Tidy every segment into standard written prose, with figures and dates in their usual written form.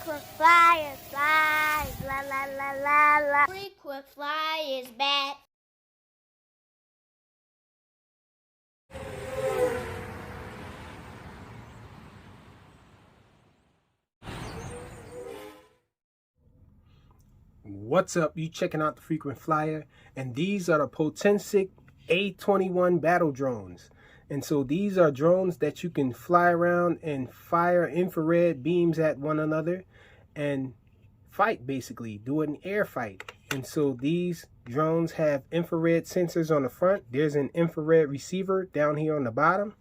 Frequent flyer flies, la la la la la. Frequent flyer is back. What's up? You checking out the Frequent Flyer, and these are the Potensic A21 Battle Drones. And so these are drones that you can fly around and fire infrared beams at one another and fight, basically do an air fight. And so these drones have infrared sensors on the front. There's an infrared receiver down here on the bottom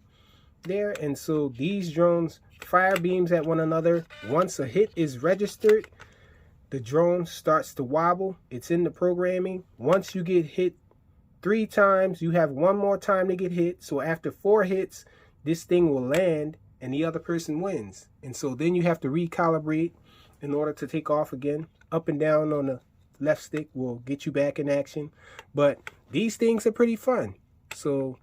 there, and so these drones fire beams at one another. Once a hit is registered, the drone starts to wobble. It's in the programming. Once you get hit 3 times, you have 1 more time to get hit. So after 4 hits, this thing will land and the other person wins. And so then you have to recalibrate in order to take off again. Up and down on the left stick will get you back in action. But these things are pretty fun. So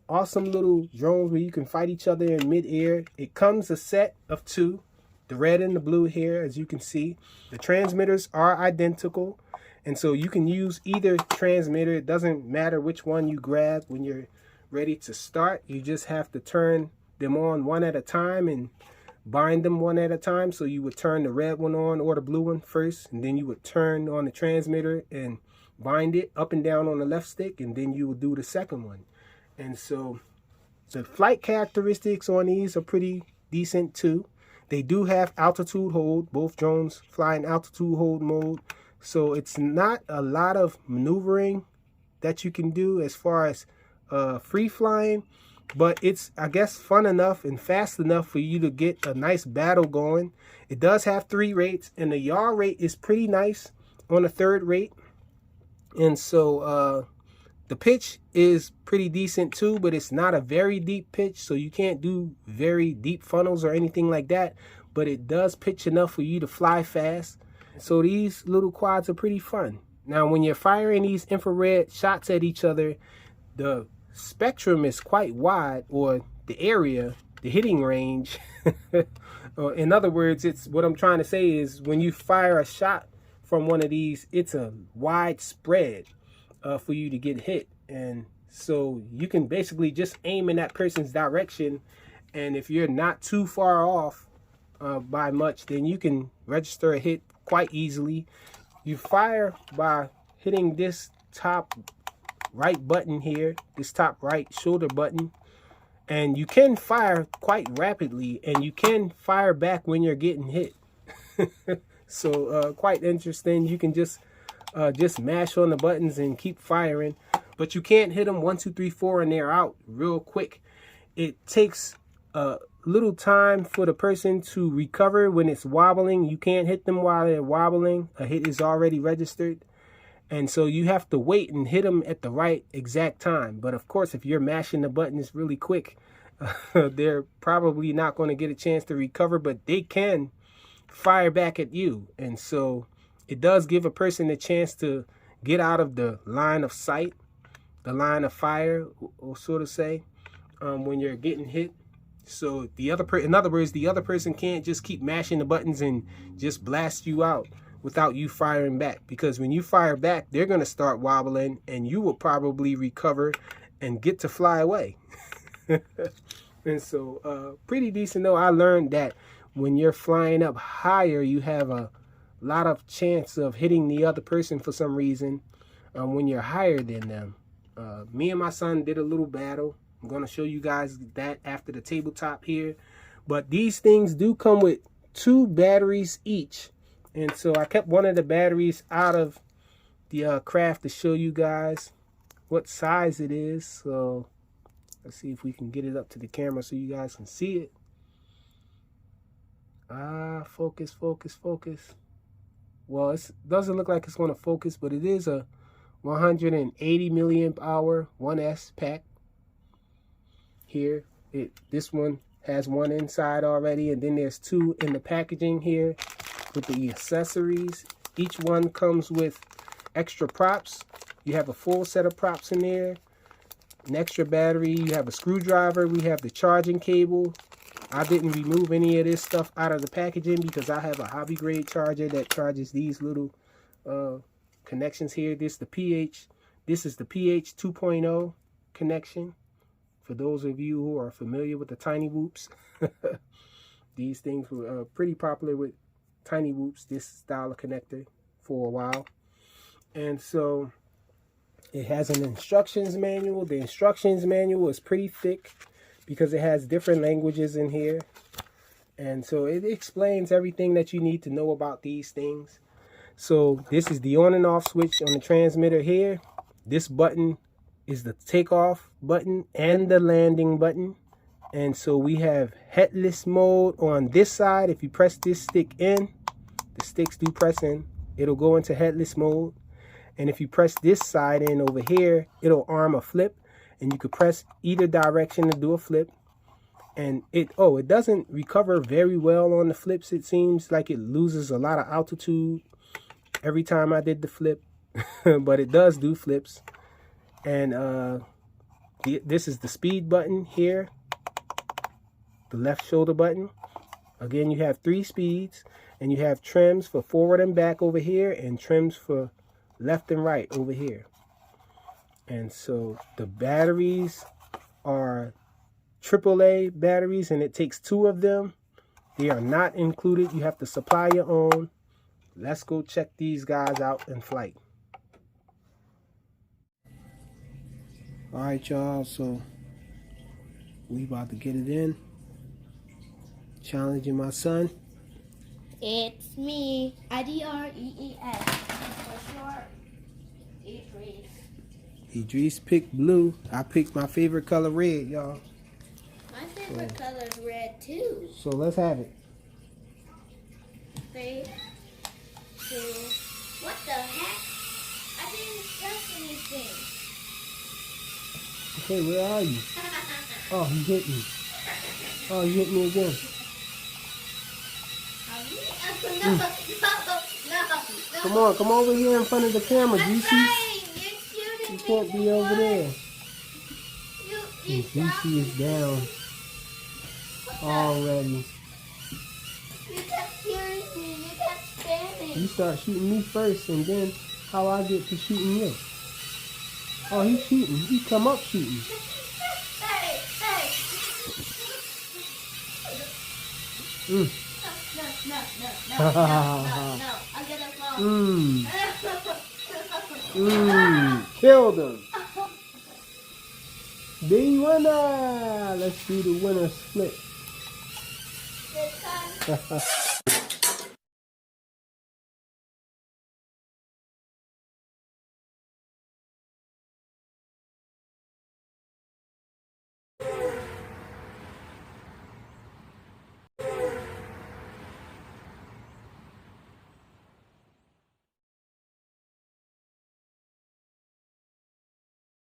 awesome little drones where you can fight each other in mid-air. It comes a set of 2. The red and the blue here, as you can see. The transmitters are identical, and so you can use either transmitter. It doesn't matter which one you grab when you're ready to start. You just have to turn them on one at a time and bind them one at a time. So you would turn the red one on or the blue one first, and then you would turn on the transmitter and bind it up and down on the left stick, and then you would do the second one. And so the flight characteristics on these are pretty decent too. They do have altitude hold. Both drones fly in altitude hold mode. So it's not a lot of maneuvering that you can do as far as free flying. But it's, I guess, fun enough and fast enough for you to get a nice battle going. It does have 3 rates. And the yaw rate is pretty nice on the 3rd rate. And so the pitch is pretty decent too, but it's not a very deep pitch, so you can't do very deep funnels or anything like that, but it does pitch enough for you to fly fast. So these little quads are pretty fun. Now, when you're firing these infrared shots at each other, the spectrum is quite wide, or the area, the hitting range. In other words, it's what I'm trying to say is when you fire a shot from one of these, it's a wide spread for you to get hit. And so you can basically just aim in that person's direction, and if you're not too far off by much, then you can register a hit quite easily. You fire by hitting this top right button here, this top right shoulder button, and you can fire quite rapidly, and you can fire back when you're getting hit. So quite interesting. You can just mash on the buttons and keep firing, but you can't hit them 1, 2, 3, 4 and they're out real quick. It takes a little time for the person to recover when it's wobbling. You can't hit them while they're wobbling. A hit is already registered, and so you have to wait and hit them at the right exact time. But of course, if you're mashing the buttons really quick, they're probably not going to get a chance to recover, but they can fire back at you. And so it does give a person a chance to get out of the line of sight, the line of fire, or sort of say, when you're getting hit. So the other in other words, the other person can't just keep mashing the buttons and just blast you out without you firing back. Because when you fire back, they're going to start wobbling, and you will probably recover and get to fly away. And so pretty decent though. I learned that when you're flying up higher, you have a lot of chance of hitting the other person for some reason when you're higher than them. Me and my son did a little battle. I'm going to show you guys that after the tabletop here. But these things do come with 2 batteries each. And so I kept one of the batteries out of the craft to show you guys what size it is. So let's see if we can get it up to the camera so you guys can see it. Focus, focus, focus. Well, it doesn't look like it's going to focus, but it is a 180 milliamp hour 1S pack. Here, this one has 1 inside already, and then there's 2 in the packaging here with the accessories. Each one comes with extra props. You have a full set of props in there, an extra battery, you have a screwdriver, we have the charging cable, I didn't remove any of this stuff out of the packaging because I have a hobby grade charger that charges these little connections here. This is the PH 2.0 connection. For those of you who are familiar with the Tiny Whoops, these things were pretty popular with Tiny Whoops, this style of connector, for a while. And so it has an instructions manual. The instructions manual is pretty thick because it has different languages in here. And so it explains everything that you need to know about these things. So this is the on and off switch on the transmitter here. This button is the takeoff button and the landing button. And so we have headless mode on this side. If you press this stick in, the sticks do press in, it'll go into headless mode. And if you press this side in over here, it'll arm a flip, and you could press either direction to do a flip. And it doesn't recover very well on the flips. It seems like it loses a lot of altitude every time I did the flip, but it does do flips. And this is the speed button here, the left shoulder button. Again, you have 3 speeds, and you have trims for forward and back over here, and trims for left and right over here. And so the batteries are AAA batteries, and it takes 2 of them. They are not included. You have to supply your own. Let's go check these guys out in flight. All right, y'all, so we about to get it in. Challenging my son. It's me, Idrees. For short, Idrees. Idrees picked blue. I picked my favorite color, red, y'all. My favorite color is red too. So let's have it. 3, 2. What the heck? I didn't press anything. Okay, where are you? Oh, he hit me. Oh, he hit me again. No. Come over here in front of the camera, Dreesy. You You can't be over there. Dreesy is down already. You kept hearing me. You kept spamming. You start shooting me first, and then how I get to shooting you. Oh, he's shooting. He come up shooting. Hey. No. I'm gonna fall. Killed him. The winner. Let's do the winner split. Good time.